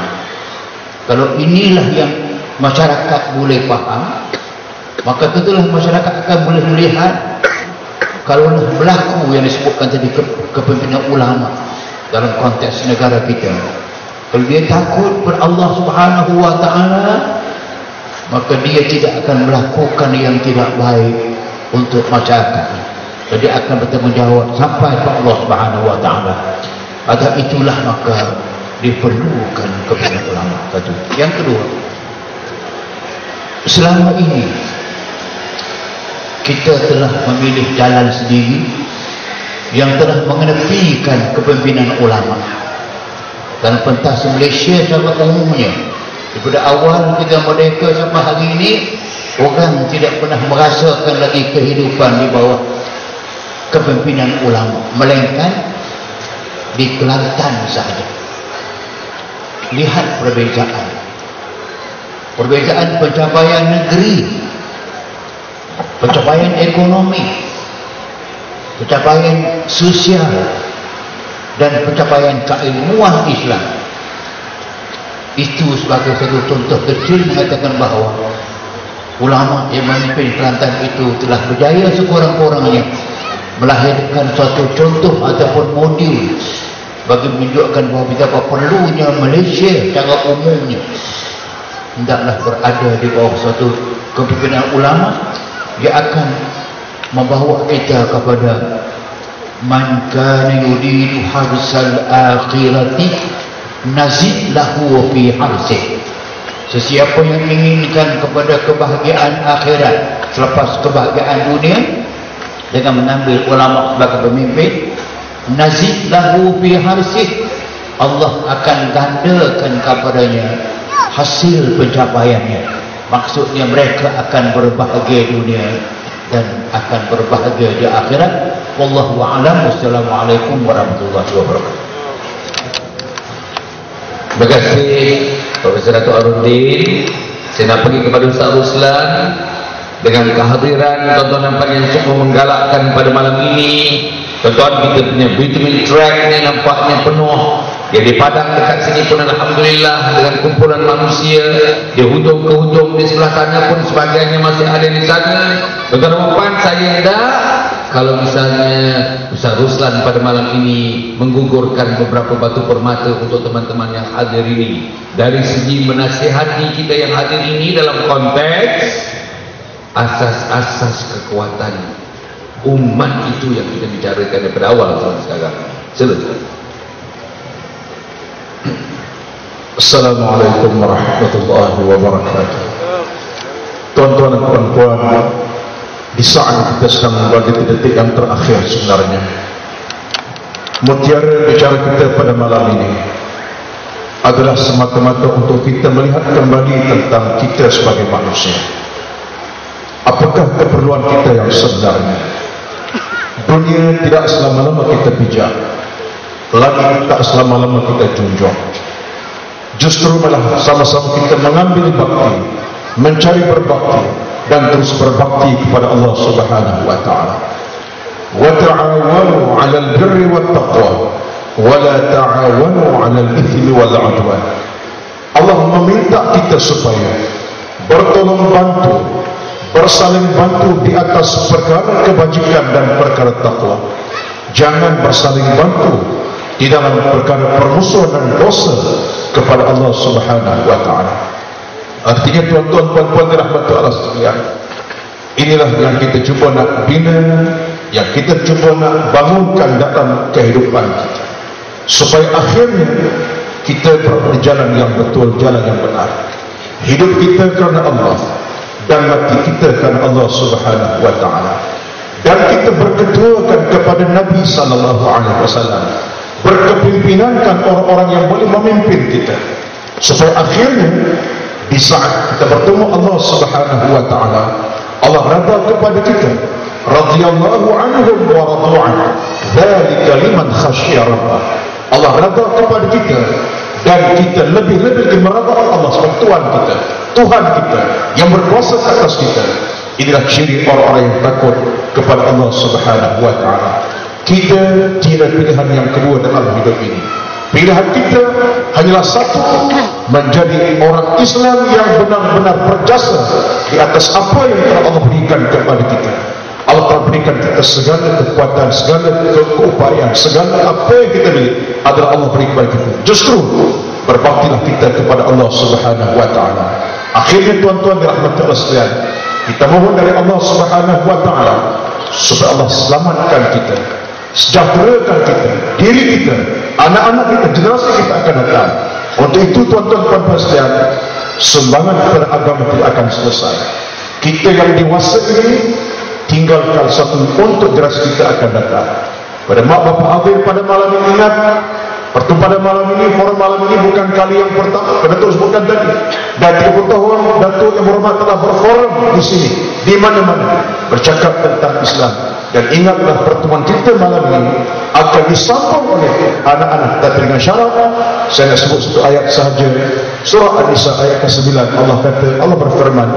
Kalau inilah yang masyarakat boleh faham, maka tentulah masyarakat akan boleh melihat kalau berlaku yang disebutkan tadi kepimpinan ulama dalam konteks negara kita. Kalau dia takut kepada Allah Subhanahu wa ta'ala, maka dia tidak akan melakukan yang tidak baik untuk masyarakat. Jadi akan bertanggungjawab sampai kepada Allah Subhanahu wa ta'ala. Agar itulah maka diperlukan kepimpinan ulama. Satu. Yang kedua, selama ini kita telah memilih jalan sendiri yang telah mengenepikan kepimpinan ulama. Dan pentas Malaysia sama umumnya, daripada awal kita merdeka sampai hari ini, orang tidak pernah merasakan lagi kehidupan di bawah kepimpinan ulama, melainkan di Kelantan sahaja. Lihat perbezaan pencapaian negeri, pencapaian ekonomi, pencapaian sosial, dan pencapaian keilmuan Islam. Itu sebagai satu contoh kecil mengatakan bahawa ulama yang memimpin Kelantan itu telah berjaya sekurang-kurangnya melahirkan suatu contoh ataupun model bagi menunjukkan bahawa betapa perlunya Malaysia secara umumnya hendaklah berada di bawah suatu kepimpinan ulama yang akan membawa kita kepada man kana yuridu harsal akhirati nazid lahu fi harsih. Sesiapa yang menginginkan kepada kebahagiaan akhirat selepas kebahagiaan dunia dengan mengambil ulama sebagai pemimpin, nazid lahu fi harsih, Allah akan gandakan kepadanya hasil pencapaiannya. Maksudnya mereka akan berbahagia dunia dan akan berbahagia di akhirat. Wallahu a'lam. Wassalamualaikum warahmatullahi wabarakatuh. Terima kasih Profesor Dato' Arudin. Saya nak pergi kepada Ustaz Ruslan dengan kehadiran tuan-tuan dan puan yang cukup menggalakkan pada malam ini. Tuan-tuan, kita punya vitamin track ni nampaknya penuh. Yang di padang dekat sini pun alhamdulillah dengan kumpulan manusia, di hujung ke hujung di sebelah sana pun sebagiannya masih ada di sana. Tuan-tuan dan puan, saya dah kalau misalnya Ustaz Ruslan pada malam ini menggugurkan beberapa batu permata untuk teman-teman yang hadir ini dari segi menasihati kita yang hadir ini dalam konteks asas-asas kekuatan umat itu yang kita bicarakan daripada awal sampai sekarang. Silakan. Assalamualaikum warahmatullahi wabarakatuh. Tuan-tuan dan puan-puan, di saat kita sedang berada di detik yang terakhir sebenarnya, mutiara bicara kita pada malam ini adalah semata-mata untuk kita melihat kembali tentang kita sebagai manusia. Apakah keperluan kita yang sebenarnya? Dunia tidak selama-lama kita pijak, langit tak selama-lama kita junjung. Justru malah sama-sama kita mengambil bakti, mencari berbakti dan terus berbakti kepada Allah Subhanahu wa taala. Wa ta'awanu 'alal birri wat taqwa wa la ta'awanu 'alal itsmi wal 'udwan. Allah meminta kita supaya bertolong bantu, bersaling bantu di atas perkara kebajikan dan perkara takwa. Jangan bersaling bantu di dalam perkara permusuhan dan dosa kepada Allah Subhanahu wa taala. Artinya tuan-tuan puan-puan dirahmati Allah sekalian, inilah yang kita cuba nak bina, yang kita cuba nak bangunkan dalam kehidupan kita, supaya akhirnya kita berada di jalan yang betul, jalan yang benar. Hidup kita kerana Allah dan mati kita kerana Allah Subhanahu wa taala. Dan kita berketuakan kepada Nabi sallallahu alaihi wasallam, berkepimpinankan orang-orang yang boleh memimpin kita, supaya akhirnya di saat kita bertemu Allah Subhanahu wa taala, Allah redha kepada kita, radhiyallahu anhum wa radu anhu, dzalika liman khasyiya rabbah. Allah redha kepada kita dan kita lebih-lebih meredai Allah sebagai Tuhan kita yang berkuasa atas kita. Inilah ciri orang-orang yang takut kepada Allah Subhanahu wa taala. Kita tidak pilihan yang kedua dalam hidup ini. Pilihan kita hanyalah satu, menjadi orang Islam yang benar-benar berjasa di atas apa yang telah Allah berikan kepada kita. Allah telah berikan kita segala kekuatan, segala keupayaan, segala apa yang kita miliki adalah Allah berikan kepada kita. Justru berbaktilah kita kepada Allah Subhanahu wa taala. Akhirnya tuan-tuan dirahmati Allah sekalian, kita mohon dari Allah Subhanahu wa taala supaya Allah selamatkan kita, sejahterakan kita, diri kita, anak-anak kita, generasi kita akan datang. Untuk itu tuan-tuan puan-puan sekalian, sumbangan kepada agama tidak akan selesai. Kita yang dewasa ini tinggalkan satu untuk generasi kita akan datang. Pada mak bapak hadir pada malam ini, ingat pertemuan pada malam ini, forum malam ini bukan kali yang pertama. Datuk sebutkan tadi, dan 30 tahun Datuk yang berhormat telah berforum di sini, di mana-mana bercakap tentang Islam. Dan ingatlah pertemuan kita malam ini akan disambung oleh anak-anak. Dan dengan syarat, saya nak sebut satu ayat sahaja, surah An-Nisa ayat ke-9. Allah kata, Allah berfirman,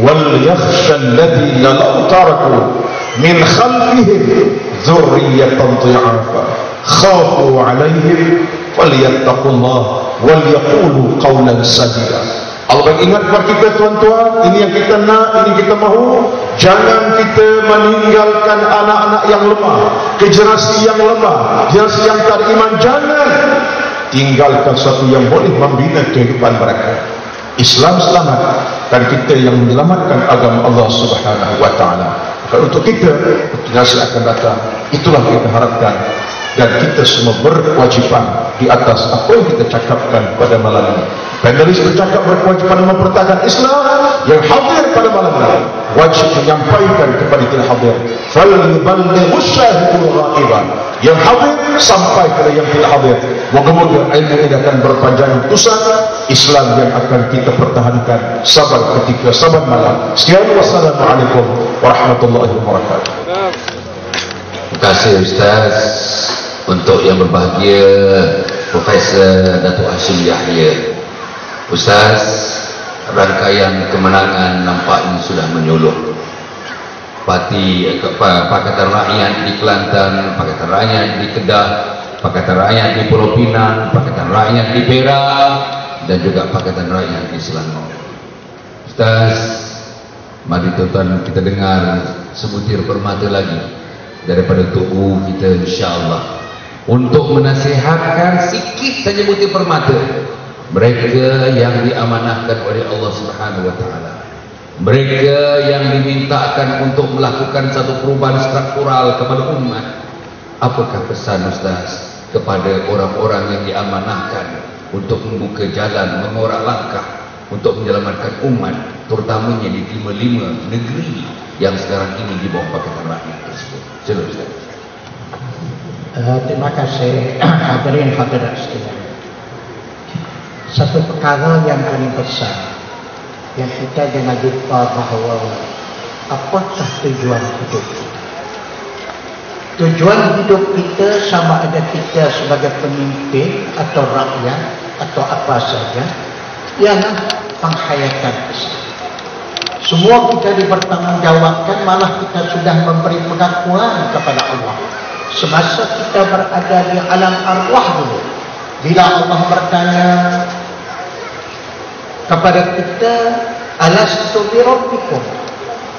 wal yakhsha alladhina law taraku min khalfihim dhurriyatan dhi'afa khafu 'alaihim falyattaqullah wal yaqulu qawlan sadida. Allah bagi ingat kepada kita tuan-tuan, ini yang kita nak, ini kita mahu. Jangan kita meninggalkan anak-anak yang lemah, generasi yang lemah, generasi yang tak iman. Jangan tinggalkan sesuatu yang boleh membina kehidupan mereka. Islam selamat dan kita yang menyelamatkan agama Allah Subhanahu wa taala. Kalau untuk kita, generasi akan datang, itulah kita harapkan. Dan kita semua berkewajipan di atas apa yang kita cakapkan pada malam ini. Panelis bercakap berkewajipan mempertahankan Islam. Yang hadir pada malam ini wajib menyampaikan kepada tidak hadir. Falyuballighu syahidul ghaiban. Yang hadir sampai kepada yang tidak hadir. Moga-moga ilmu ini akan berpanjang utusan Islam yang akan kita pertahankan sabar ketika sabar malam. Sekian, wassalamualaikum warahmatullahi wabarakatuh. Terima kasih Ustaz. Untuk yang berbahagia Profesor Datuk Hashim Yahya. Ustaz, rangkaian kemenangan nampaknya sudah menyuluh. Pakatan Rakyat di Kelantan, Pakatan Rakyat di Kedah, Pakatan Rakyat di Pulau Pinang, Pakatan Rakyat di Perak, dan juga Pakatan Rakyat di Selangor. Ustaz, mari tuan-tuan kita dengar sebutir permata lagi daripada tubuh kita, insya-Allah, untuk menasihatkan sikit saja butir permata mereka yang diamanahkan oleh Allah Subhanahu wa taala, mereka yang dimintakan untuk melakukan satu perubahan struktural kepada umat. Apakah pesan Ustaz kepada orang-orang yang diamanahkan untuk membuka jalan, mengorak langkah untuk menyelamatkan umat, terutamanya di 55 negeri yang sekarang ini di bawah Pakatan Rakyat tersebut? Sila Ustaz. Terima kasih hadirin hadirat sekalian. Satu perkara yang paling besar yang kita jangan lupa bahawa apakah tujuan hidup kita. Tujuan hidup kita sama ada kita sebagai pemimpin atau rakyat atau apa saja ialah penghayatan Islam. Semua kita dipertanggungjawabkan, malah kita sudah memberi pengakuan kepada Allah semasa kita berada di alam arwah dulu. Bila Allah bertanya kepada kita, alastu bi rabbikum,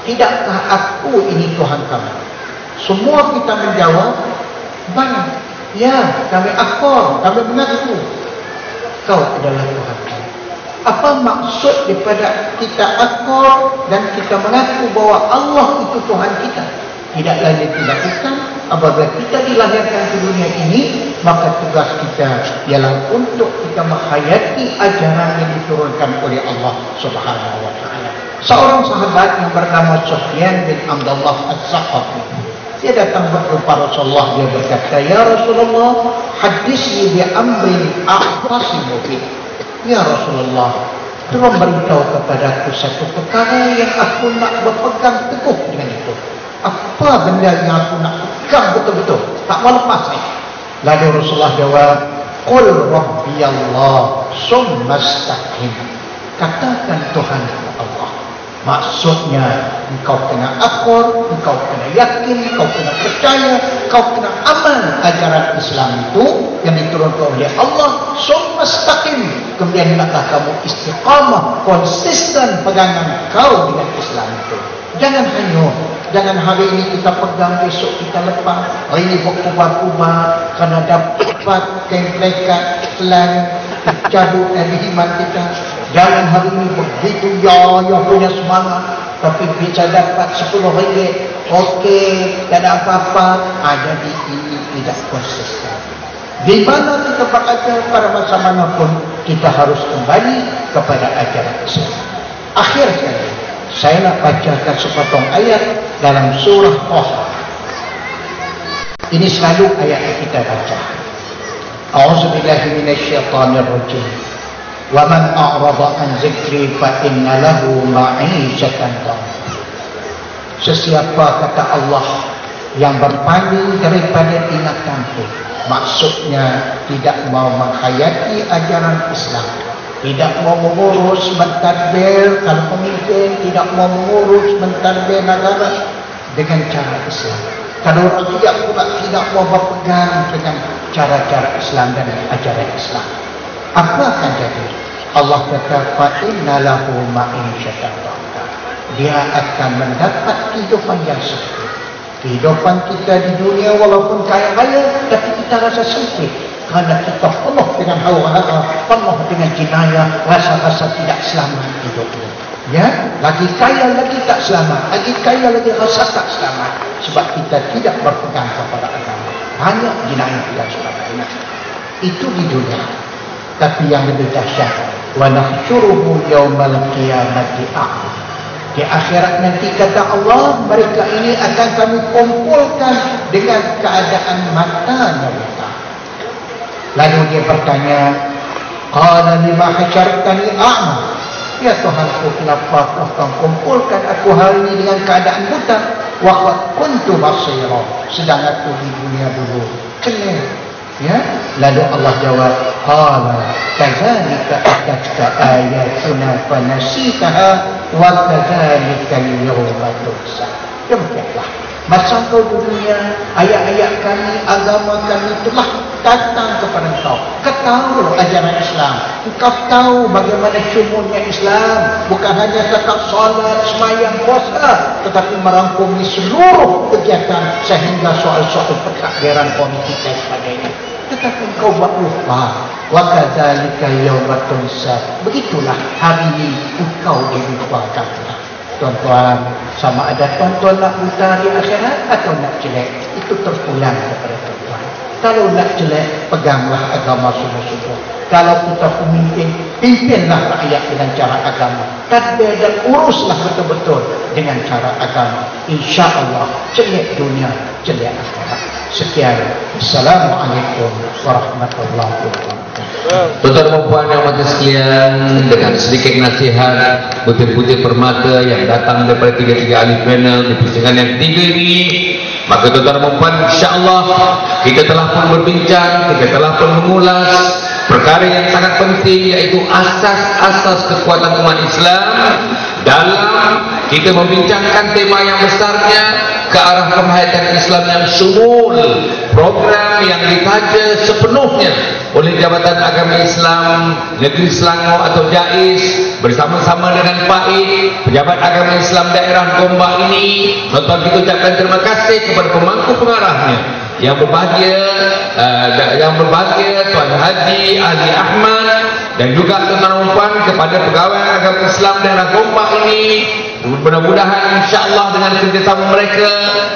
tidakkah aku ini Tuhan kamu? Semua kita menjawab, bala, ya, kami akor, kami mengaku kau adalah Tuhan kami. Apa maksud daripada kita akor dan kita mengaku bahwa Allah itu Tuhan kita? Tidak lain tidak bukan, apabila kita dilahirkan ke dunia ini, maka tugas kita ialah untuk kita menghayati ajaran yang diturunkan oleh Allah Subhanahu wa taala. Seorang sahabat yang bernama Sufyan bin Abdullah As-Saqafi, dia datang berjumpa Rasulullah, dia berkata, ya Rasulullah, hadisni bi amrin aqtasimu bi. Ya Rasulullah, tolong beritahu kepadaku satu perkara yang aku nak berpegang teguh dengan itu. Apa benda yang aku nak pegang betul-betul, tak mau lepas ni? Lalu Rasulullah jawab, qul rabbiyallah summa istaqim. Katakan Tuhan Allah. Maksudnya engkau kena akor, engkau kena yakin, engkau kena percaya, engkau kena amal ajaran Islam itu yang diturunkan oleh Allah. Summa istaqim. Kemudian hendaklah kamu istiqamah, konsisten pegangan kau dengan Islam itu. Jangan hanyut. Jangan hari ini kita pegang, besok kita lepas. Hari ini berkubar-kubar kerana dapat kemplekat, selang, cabut dari iman kita. Jangan hari ini begitu ya punya semangat, tapi bisa dapat 10 ringgit, okey, tak ada apa-apa. Jadi ini tidak konsisten. Di mana kita berada pada masa manapun, kita harus kembali kepada ajaran Islam. Akhir sekali, saya nak bacakan sepotong ayat dalam surah Taha. Ini selalu ayat yang kita baca. A'udzubillahi minasyaitonirrajim. Wa man a'rada an zikri fa inna lahu ma'isyatan dhanka. Sesiapa kata Allah yang berpaling daripada ingatanku, maksudnya tidak mau menghayati ajaran Islam, tidak mau mengurus mentadbir kalau pemimpin, tidak mau mengurus mentadbir negara dengan cara Islam. Kalau rakyat pula tidak mau berpegang dengan cara-cara Islam dan ajaran Islam. Apa akan jadi? Allah kata fa inna lahu ma'isyatan dhanka. Dia akan mendapat kehidupan yang sempit. Kehidupan kita di dunia walaupun kaya raya, tapi kita rasa sempit. Kerana kita penuh dengan hawa-hawa, penuh dengan jinayah, rasa-rasa tidak selamat hidupnya. Ya, lagi kaya lagi tak selamat, lagi kaya lagi rasa tak selamat. Sebab kita tidak berpegang kepada agama. Banyak jinayah dan sebagainya. Itu di dunia. Tapi yang lebih dahsyat, wa nahsyuruhu yaumal qiyamati a'ma. Di akhirat nanti kata Allah, mereka ini akan kami kumpulkan dengan keadaan matanya buta. Lalu dia bertanya, qala lima hasyartani a'ma. Ya Tuhanku, kenapa kau kumpulkan aku hari ini dengan keadaan buta? Wa qad kuntu basira. Sedang aku di dunia dulu keliru. Ya, lalu Allah jawab, qala kadzalika atatka ayatuna fanasitaha wa kadzalika al-yawma tunsa. Demikianlah masa kau di dunia, ayat-ayat kami, agama kami telah datang kepada engkau. Kau tahu ajaran Islam, engkau tahu bagaimana syumulnya Islam, bukan hanya tetap solat, semayang, puasa, tetapi merangkumi seluruh kegiatan sehingga soal-soal pertakbiran politik dan sebagainya. Tetapi engkau buat lupa. Wa kadzalika yauma tunsa. Begitulah hari ini engkau dilupakan. Tuan-tuan, sama ada tuan-tuan nak buta di akhirat atau nak jelek, itu terpulang kepada tuan-tuan. Kalau nak jelek, peganglah agama sungguh-sungguh. Kalau kita pemimpin, pimpinlah rakyat dengan cara agama. Tadbir dan uruslah betul-betul dengan cara agama. InsyaAllah, jelek dunia, jelek akhirat. Sekian. Assalamualaikum warahmatullahi wabarakatuh. Tuan-tuan dan puan yang mati sekalian, dengan sedikit nasihat butir-butir permata yang datang daripada tiga-tiga ahli panel di pusingan yang ketiga ini, maka tuan-tuan dan puan, insyaAllah kita telah pun berbincang, kita telah pun mengulas perkara yang sangat penting, iaitu asas-asas kekuatan umat Islam dalam kita membincangkan tema yang besarnya ke arah penghayatan Islam yang syumul, program yang dikaja sepenuhnya oleh Jabatan Agama Islam Negeri Selangor atau JAIS bersama-sama dengan PAID, Pejabat Agama Islam Daerah Gombak ini. Tuan-tuan, kita ucapkan terima kasih kepada pemangku pengarahnya yang berbahagia, Tuan Haji Ali Ahmad, dan juga tuan-tuan dan puan kepada pegawai agama Islam daerah Gombak ini. Mudah-mudahan insya-Allah dengan kerjasama mereka,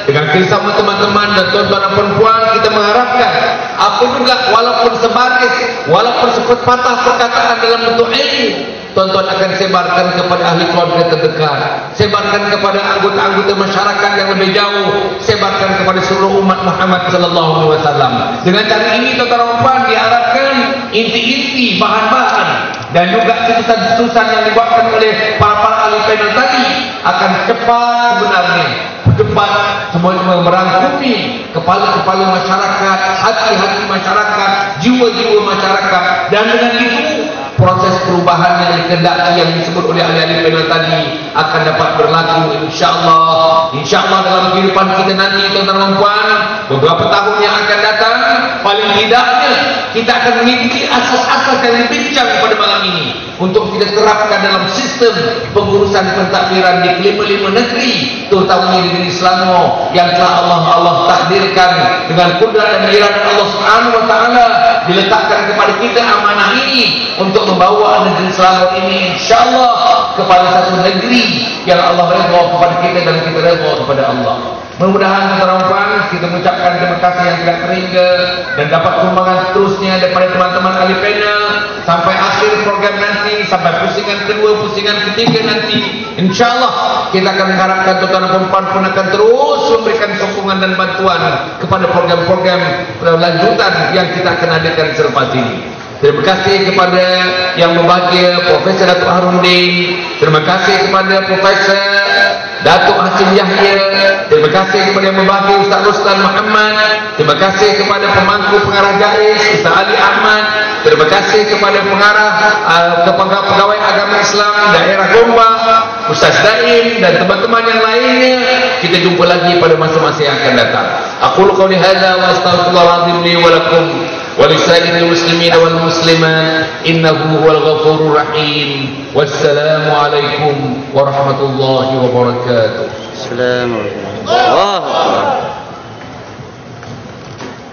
dengan kerjasama teman-teman dan tuan-tuan dan puan, kita mengharapkan apa juga walaupun sebaris, walaupun sepatah perkataan dalam bentuk ilmu, tuan-tuan akan sebarkan kepada ahli keluarga terdekat, sebarkan kepada anggota-anggota masyarakat yang lebih jauh, sebarkan kepada seluruh umat Muhammad sallallahu alaihi wasallam. Dengan cara ini tuan-tuan dan puan, diharapkan inti-inti, bahan-bahan dan juga keputusan-keputusan yang dibuatkan oleh para ahli panel tadi akan cepat sebenarnya, cepat merangkumi kepala-kepala masyarakat, hati-hati masyarakat, jiwa-jiwa masyarakat, dan dengan itu proses perubahan yang dikehendaki yang disebut oleh ahli-ahli panel tadi akan dapat berlaku insya-Allah. Insya-Allah dalam kehidupan kita nanti, tuan-tuan dan puan, beberapa tahun yang akan datang, paling tidaknya kita akan mengikuti asas-asas yang dibincang pada malam ini untuk kita terapkan dalam sistem pengurusan pentadbiran di kelima-lima negeri, terutamanya di negeri Selangor yang telah Allah takdirkan dengan kudrat dan iradah Allah Subhanahu wa taala, diletakkan kepada kita amanah ini untuk membawa negeri Selangor ini insya-Allah kepada satu negeri yang Allah redha kepada kita dan kita redha kepada Allah. Mudah-mudahan tuan-tuan kita mengucapkan terima kasih yang tidak terhingga dan dapat sumbangan seterusnya daripada teman-teman ahli panel sampai akhir program nanti, sampai pusingan kedua, pusingan ketiga nanti. InsyaAllah kita akan mengharapkan tuan-tuan dan puan pun akan terus memberikan sokongan dan bantuan kepada program-program lanjutan yang kita akan adakan selepas ini. Terima kasih kepada yang berbahagia Profesor Datuk Harundin, terima kasih kepada Profesor Datuk Hashim Yahya, terima kasih kepada yang berbahagia Ustaz Ruslan Muhammad, terima kasih kepada pemangku pengarah JAIS Ustaz Ali Ahmad, terima kasih kepada pegawai agama Islam daerah Gombak Ustaz Daim dan teman-teman yang lainnya. Kita jumpa lagi pada masa-masa yang akan datang. Aqulu qawli hadza wa astaghfirullahal azim li wa lakum. ولسائر المسلمين والمسلمات إنه هو الغفور الرحيم. والسلام عليكم ورحمة الله وبركاته. السلام عليكم.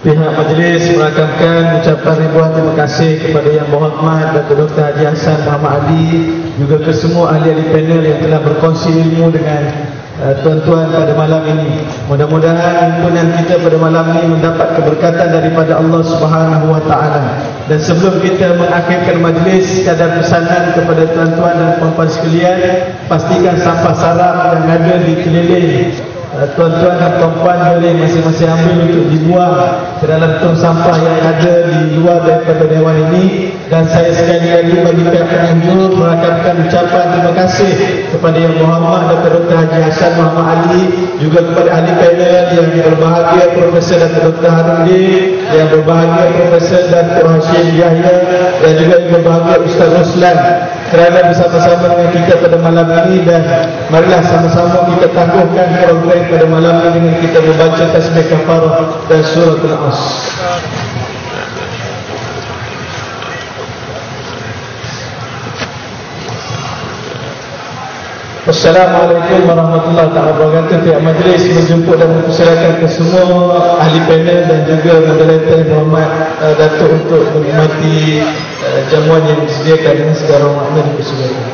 Pihak majlis merakamkan ucapan ribuan terima kasih kepada Yang Berhormat Datuk Dr. Haji Hassan Muhammad Ali, juga ke semua ahli-ahli panel yang telah berkongsi ilmu dengan tuan-tuan pada malam ini. Mudah-mudahan himpunan kita pada malam ini mendapat keberkatan daripada Allah Subhanahu wa taala. Dan sebelum kita mengakhirkan majlis, sekadar pesanan kepada tuan-tuan dan puan-puan sekalian, pastikan sampah sarap yang ada di keliling tuan-tuan dan puan-puan boleh masing-masing ambil untuk dibuang ke dalam tong sampah yang ada di luar daripada dewan ini. Dan saya sekali lagi bagi pihak pengunjung merakamkan ucapan terima kasih kepada Yang Berhormat Dr. Haji Hassan Muhammad Ali, juga kepada ahli panel yang berbahagia Profesor Dr. Harudin, yang berbahagia Profesor Dr. Hashim Yahya, dan juga yang berbahagia Ustaz Ruslan kerana bersama-sama dengan kita pada malam ini. Dan marilah sama-sama kita tangguhkan program pada malam ini dengan kita membaca tasbih kafarah dan surah Al-As. Assalamualaikum warahmatullahi wabarakatuh. Pihak majlis menjemput dan mempersilakan ke semua ahli panel dan juga moderator Yang Berhormat Datuk untuk menikmati jamuan yang disediakan dengan segala makna dipersilakan.